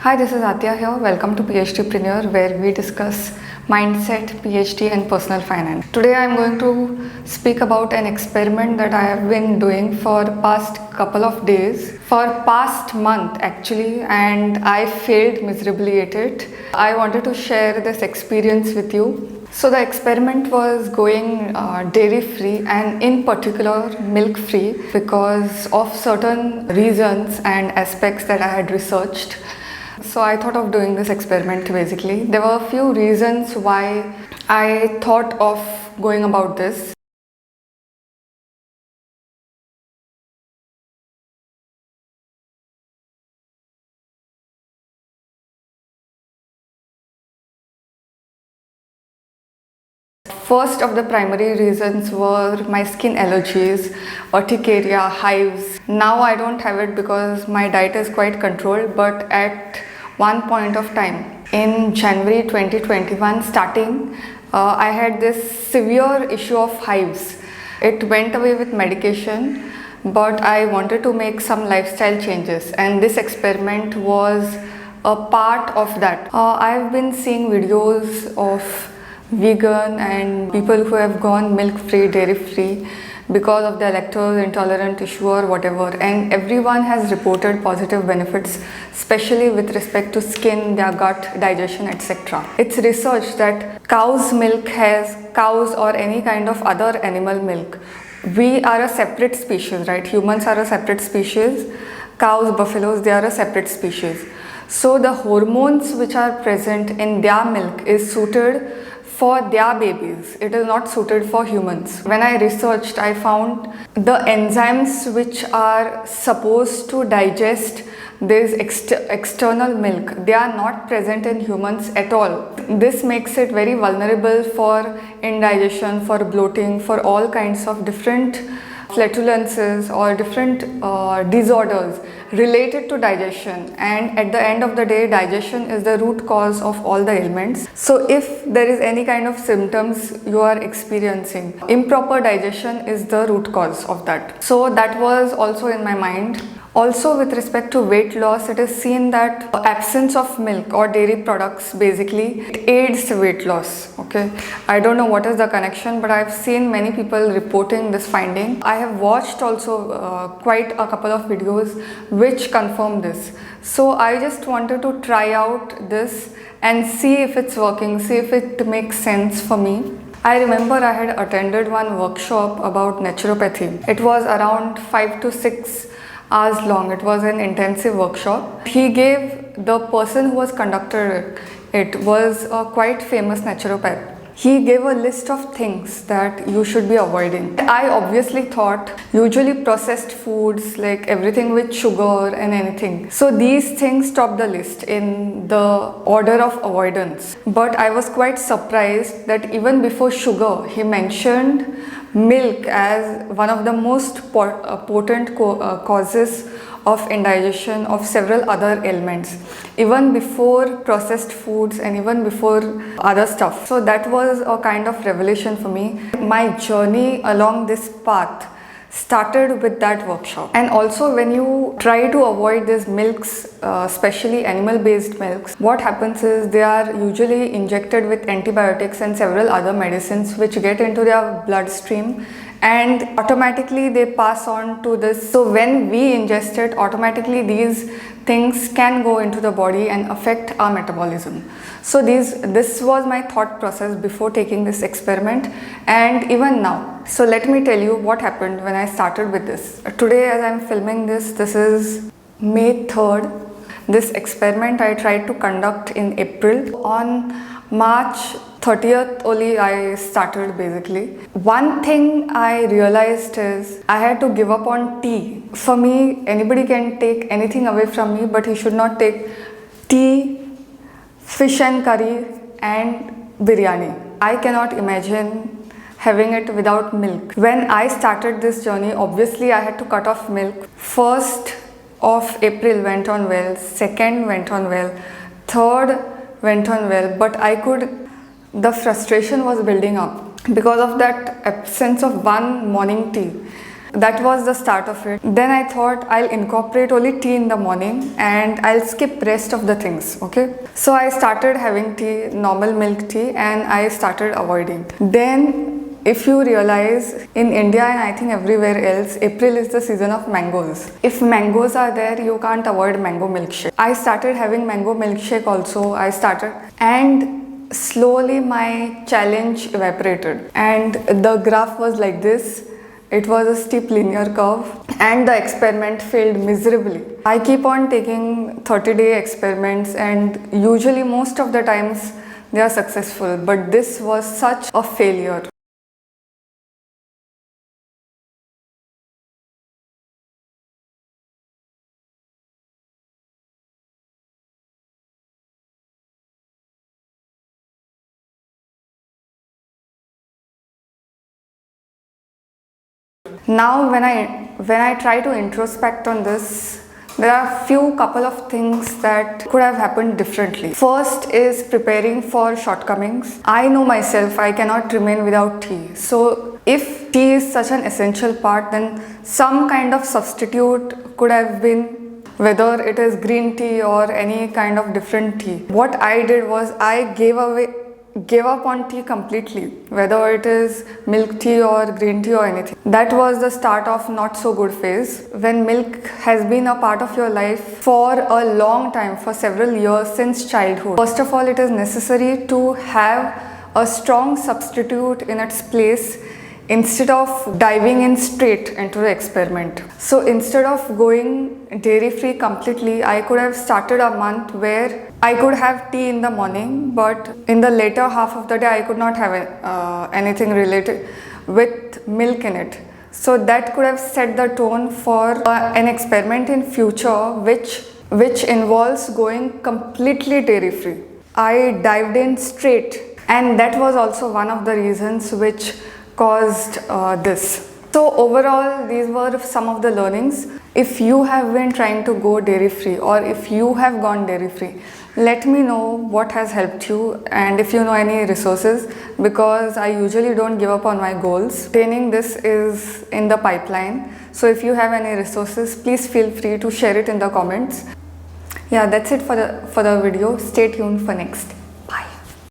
Hi, this is Atya here. Welcome to PhDpreneur, where we discuss mindset, PhD, and personal finance. Today, I am going to speak about an experiment that I have been doing for past couple of days, for past month actually, and I failed miserably at it. I wanted to share this experience with you. So the experiment was going dairy free and in particular milk free because of certain reasons and aspects that I had researched. So I thought of doing this experiment basically. There were a few reasons why I thought of going about this. First of the primary reasons were my skin allergies, urticaria, hives. Now I don't have it because my diet is quite controlled, but at one point of time in January 2021 starting, I had this severe issue of hives. It went away with medication, but I wanted to make some lifestyle changes, and this experiment was a part of that. I've been seeing videos of vegan and people who have gone milk free, dairy free because of their lactose intolerant issue or whatever, and everyone has reported positive benefits, especially with respect to skin, their gut, digestion, etc. It's researched that cows or any kind of other animal milk, we are a separate species, right? Humans are a separate species. Cows, buffaloes, they are a separate species. So the hormones which are present in their milk is suited for their babies. It is not suited for humans. When I researched, I found the enzymes which are supposed to digest this external milk, they are not present in humans at all. This makes it very vulnerable for indigestion, for bloating, for all kinds of different flatulences or different disorders related to digestion, and at the end of the day, digestion is the root cause of all the ailments. So if there is any kind of symptoms you are experiencing, improper digestion is the root cause of that. So that was also in my mind. Also, with respect to weight loss, it is seen that absence of milk or dairy products basically it aids weight loss. Okay, I don't know what is the connection, but I've seen many people reporting this finding. I have watched also quite a couple of videos which confirm this. So I just wanted to try out this and see if it's working, see if it makes sense for me. I remember I had attended one workshop about naturopathy. It was around 5 to 6 hours long. It was an intensive workshop. He gave, the person who was conducted it was a quite famous naturopath. He gave a list of things that you should be avoiding. I obviously thought usually processed foods, like everything with sugar and anything. So these things top the list in the order of avoidance. But I was quite surprised that even before sugar, he mentioned milk as one of the most potent causes of indigestion of several other ailments, even before processed foods and even before other stuff. So that was a kind of revelation for me. My journey along this path started with that workshop. And also, when you try to avoid these milks, especially animal based milks, what happens is they are usually injected with antibiotics and several other medicines which get into their bloodstream, and automatically they pass on to this. So when we ingest it, automatically these things can go into the body and affect our metabolism. So this was my thought process before taking this experiment, and even now. So let me tell you what happened when I started with this. Today, as I'm filming this is May 3rd. This experiment I tried to conduct in April. On March 30th only I started basically. One thing I realized is I had to give up on tea. For me, anybody can take anything away from me, but he should not take tea, fish and curry and biryani. I cannot imagine having it without milk. When I started this journey, obviously I had to cut off milk. 1st of April went on well, 2nd went on well, 3rd went on well, but the frustration was building up because of that absence of one morning tea. That was the start of it. Then I thought I'll incorporate only tea in the morning and I'll skip rest of the things, okay? So I started having tea, normal milk tea, and I started avoiding. Then if you realize, in India and I think everywhere else, April is the season of mangoes. If mangoes are there, you can't avoid mango milkshake. I started having mango milkshake also. And slowly my challenge evaporated and the graph was like this. It was a steep linear curve and the experiment failed miserably. I keep on taking 30-day experiments and usually most of the times they are successful, but this was such a failure. Now when I try to introspect on this, there are few couple of things that could have happened differently. First is preparing for shortcomings. I know myself, I cannot remain without tea. So if tea is such an essential part, then some kind of substitute could have been, whether it is green tea or any kind of different tea. What I did was I gave up on tea completely, whether it is milk tea or green tea or anything. That was the start of not so good phase, when milk has been a part of your life for a long time, for several years, since childhood. First of all, it is necessary to have a strong substitute in its place instead of diving in straight into the experiment. So instead of going dairy free completely, I could have started a month where I could have tea in the morning, but in the later half of the day I could not have anything related with milk in it. So that could have set the tone for an experiment in future which involves going completely dairy free. I dived in straight, and that was also one of the reasons which caused this. So overall, these were some of the learnings. If you have been trying to go dairy free, or if you have gone dairy free, let me know what has helped you and if you know any resources, because I usually don't give up on my goals. Training this is in the pipeline. So if you have any resources, please feel free to share it in the comments. Yeah, that's it for the video. Stay tuned for next.